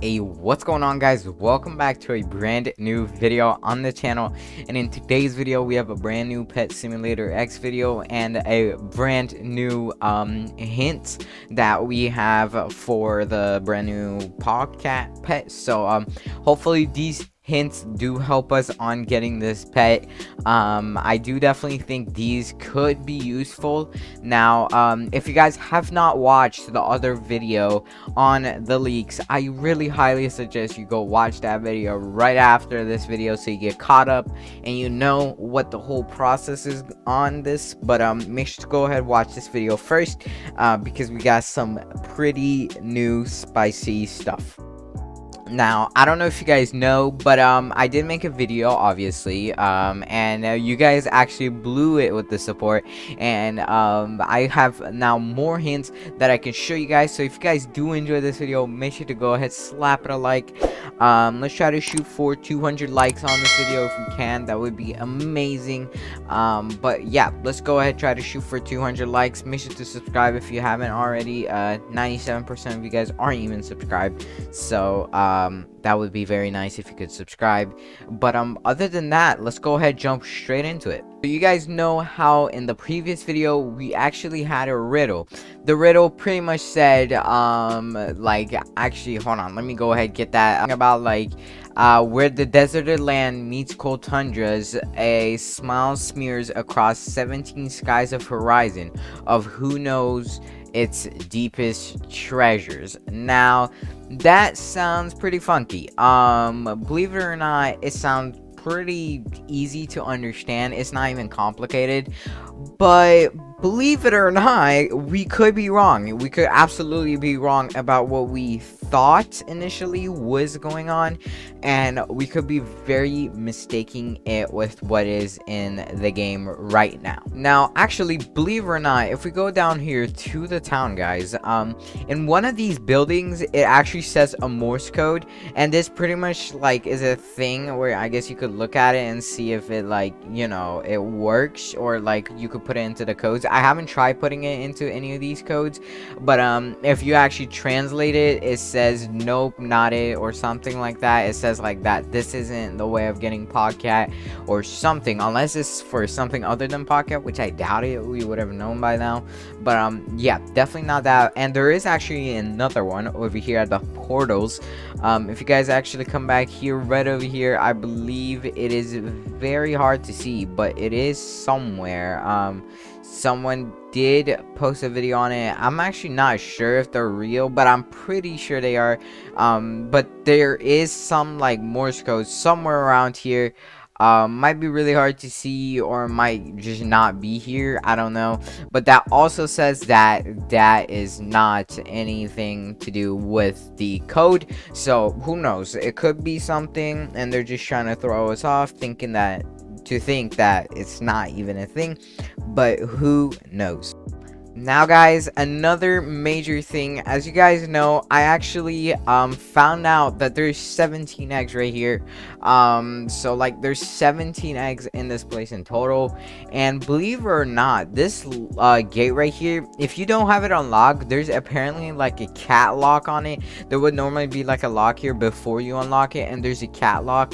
Hey, what's going on, guys? Welcome back to a brand new video on the channel. And in today's video we have a brand new Pet Simulator X video and a brand new hint that we have for the brand new POGCAT pet. So hopefully these hints do help us on getting this pet. I do definitely think these could be useful. Now if you guys have not watched the other video on the leaks, I really highly suggest you go watch that video right after this video so you get caught up and you know what the whole process is on this. But make sure to go ahead and watch this video first because we got some pretty new spicy stuff. Now, I don't know if you guys know, but I did make a video, obviously, and you guys actually blew it with the support, and I have now more hints that I can show you guys. So if you guys do enjoy this video, make sure to go ahead, slap it a like. Let's try to shoot for 200 likes on this video if we can. That would be amazing. But yeah, let's go ahead, try to shoot for 200 likes. Make sure to subscribe if you haven't already. 97% of you guys aren't even subscribed, so that would be very nice if you could subscribe. But other than that, let's go ahead, jump straight into it. So you guys know how in the previous video we actually had a riddle. The riddle pretty much said like, actually, hold on, let me go ahead, get that about like where the deserted land meets cold tundras, a smile smears across 17 skies of horizon of who knows its deepest treasures. Now that sounds pretty funky. Believe it or not, it sounds pretty easy to understand. It's not even complicated, but believe it or not, we could be wrong. We could absolutely be wrong about what we thought initially was going on, and we could be very mistaking it with what is in the game right now. Now, actually, believe it or not, if we go down here to the town, guys, in one of these buildings, it actually says a Morse code, and this pretty much like is a thing where I guess you could look at it and see if it, like, you know, it works, or like you could put it into the codes. I haven't tried putting it into any of these codes, but if you actually translate it, it says nope, not it, or something like that. It says like that this isn't the way of getting POGCAT or something, unless it's for something other than POGCAT, which I doubt it. We would have known by now. But yeah, definitely not that. And there is actually another one over here at the portals. If you guys actually come back here, right over here, I believe it is very hard to see, but it is somewhere. Someone did post a video on it. I'm actually not sure if they're real, but I'm pretty sure they are. But there is some like Morse code somewhere around here. Might be really hard to see, or might just not be here, I don't know. But that also says that that is not anything to do with the code, so who knows, it could be something and they're just trying to throw us off, thinking that it's not even a thing, but who knows. Now, guys, another major thing, as you guys know, I actually found out that there's 17 eggs right here. So like there's 17 eggs in this place in total, and believe it or not, this gate right here, if you don't have it unlocked, there's apparently like a cat lock on it. There would normally be like a lock here before you unlock it, and there's a cat lock.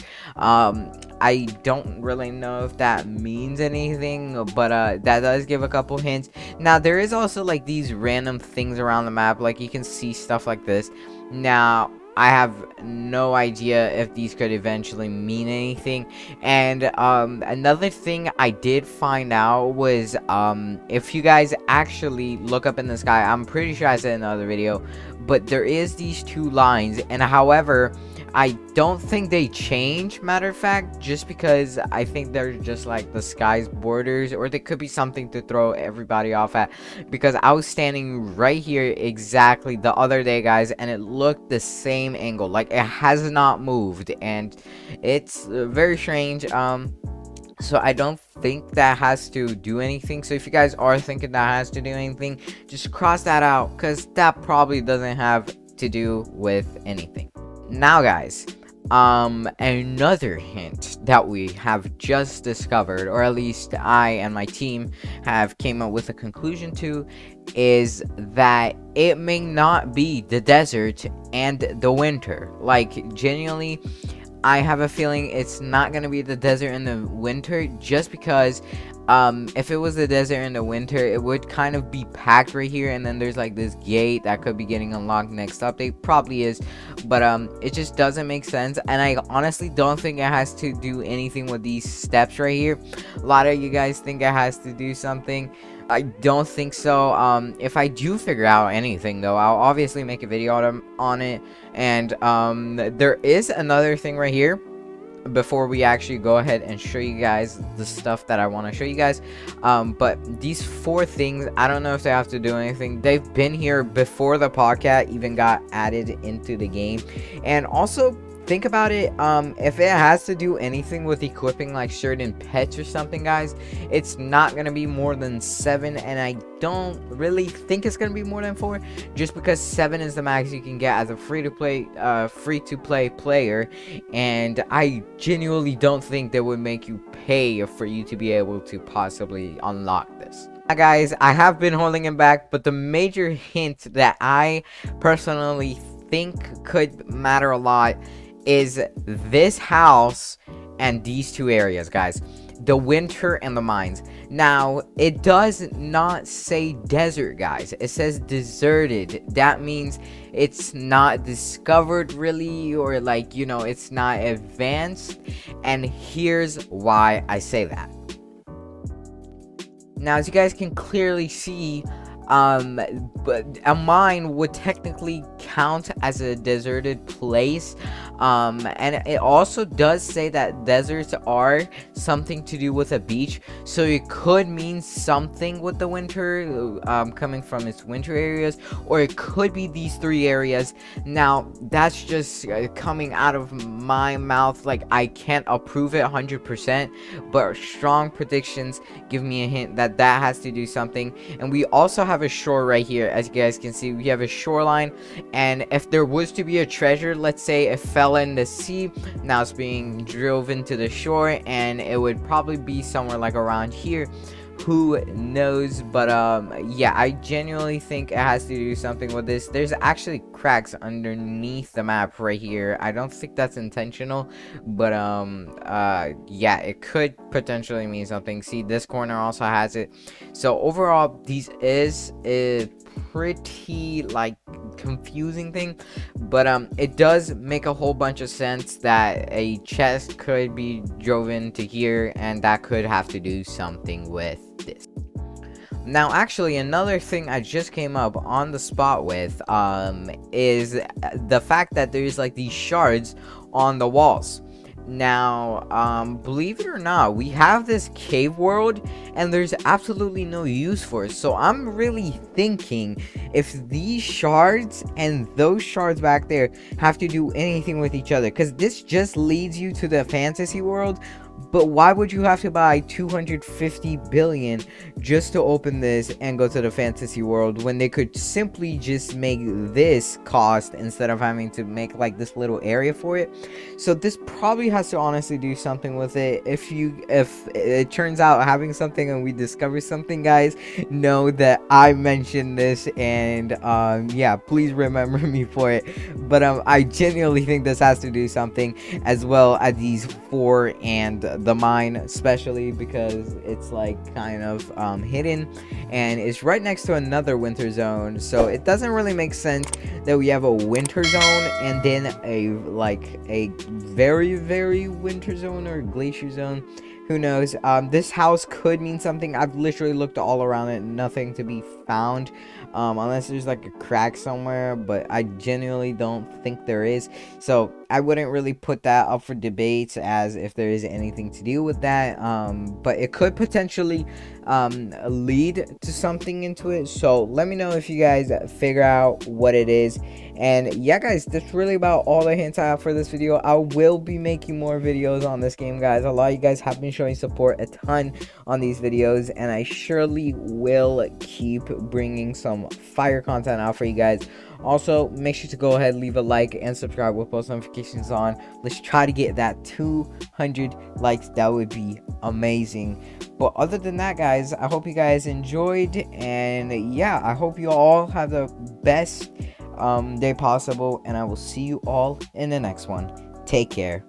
I don't really know if that means anything, but that does give a couple hints. Now, there is also like these random things around the map, like you can see stuff like this. Now, I have no idea if these could eventually mean anything. And another thing I did find out was if you guys actually look up in the sky, I'm pretty sure I said in another video, but there is these two lines, and however, I don't think they change, matter of fact, just because I think they're just like the sky's borders, or they could be something to throw everybody off at, because I was standing right here exactly the other day, guys, and it looked the same angle, like it has not moved, and it's very strange. So I don't think that has to do anything. So if you guys are thinking that has to do anything, just cross that out, because that probably doesn't have to do with anything. Now, guys, another hint that we have just discovered, or at least I and my team have came up with a conclusion to, is that it may not be the desert and the winter. Like, genuinely, I have a feeling it's not gonna be the desert in the winter, just because if it was the desert in the winter, it would kind of be packed right here, and then there's like this gate that could be getting unlocked next update. Probably is, but it just doesn't make sense, and I honestly don't think it has to do anything with these steps right here. A lot of you guys think it has to do something. I don't think so. If I do figure out anything, though, I'll obviously make a video on it. And there is another thing right here before we actually go ahead and show you guys the stuff that I want to show you guys. But these 4 things, I don't know if they have to do anything. They've been here before the POGCAT even got added into the game. And also, think about it, if it has to do anything with equipping like certain pets or something, guys, it's not gonna be more than 7, and I don't really think it's gonna be more than 4, just because 7 is the max you can get as a free-to-play player, and I genuinely don't think they would make you pay for you to be able to possibly unlock this. Guys, I have been holding it back, but the major hint that I personally think could matter a lot is this house and these 2 areas, guys, the winter and the mines. Now, it does not say desert, guys, it says deserted. That means it's not discovered really, or like, you know, it's not advanced, and here's why I say that. Now, as you guys can clearly see, but a mine would technically count as a deserted place, and it also does say that deserts are something to do with a beach, so it could mean something with the winter, coming from its winter areas, or it could be these 3 areas. Now, that's just coming out of my mouth, like, I can't approve it 100%, but strong predictions give me a hint that that has to do something. And we also have a shore right here. As you guys can see, we have a shoreline, and if there was to be a treasure, let's say it fell in the sea, now it's being driven to the shore, and it would probably be somewhere like around here. Who knows? But yeah, I genuinely think it has to do something with this. There's actually cracks underneath the map right here. I don't think that's intentional, but yeah, it could potentially mean something. See, this corner also has it. So overall, these is a pretty like confusing thing, but it does make a whole bunch of sense that a chest could be driven to here, and that could have to do something with this. Now, actually, another thing I just came up on the spot with is the fact that there's like these shards on the walls. Now, believe it or not, we have this cave world, and there's absolutely no use for it. So I'm really thinking if these shards and those shards back there have to do anything with each other, because this just leads you to the fantasy world. But why would you have to buy 250 billion just to open this and go to the fantasy world, when they could simply just make this cost instead of having to make like this little area for it? So this probably has to honestly do something with it. If it turns out having something and we discover something, guys, know that I mentioned this, and yeah, please remember me for it. But I genuinely think this has to do something, as well as these 4 and the mine, especially because it's like kind of hidden, and it's right next to another winter zone. So it doesn't really make sense that we have a winter zone and then a very winter zone or glacier zone. Who knows? This house could mean something. I've literally looked all around it, nothing to be found, unless there's like a crack somewhere, but I genuinely don't think there is. So I wouldn't really put that up for debates as if there is anything to do with that, but it could potentially lead to something into it. So let me know if you guys figure out what it is, And yeah, guys, that's really about all the hints I have for this video. I will be making more videos on this game, guys. A lot of you guys have been showing support a ton on these videos, and I surely will keep bringing some fire content out for you guys. Also, make sure to go ahead, leave a like and subscribe with post notifications on. Let's try to get that 200 likes. That would be amazing. But other than that, guys, I hope you guys enjoyed, and yeah, I hope you all have the best day possible, and I will see you all in the next one. Take care.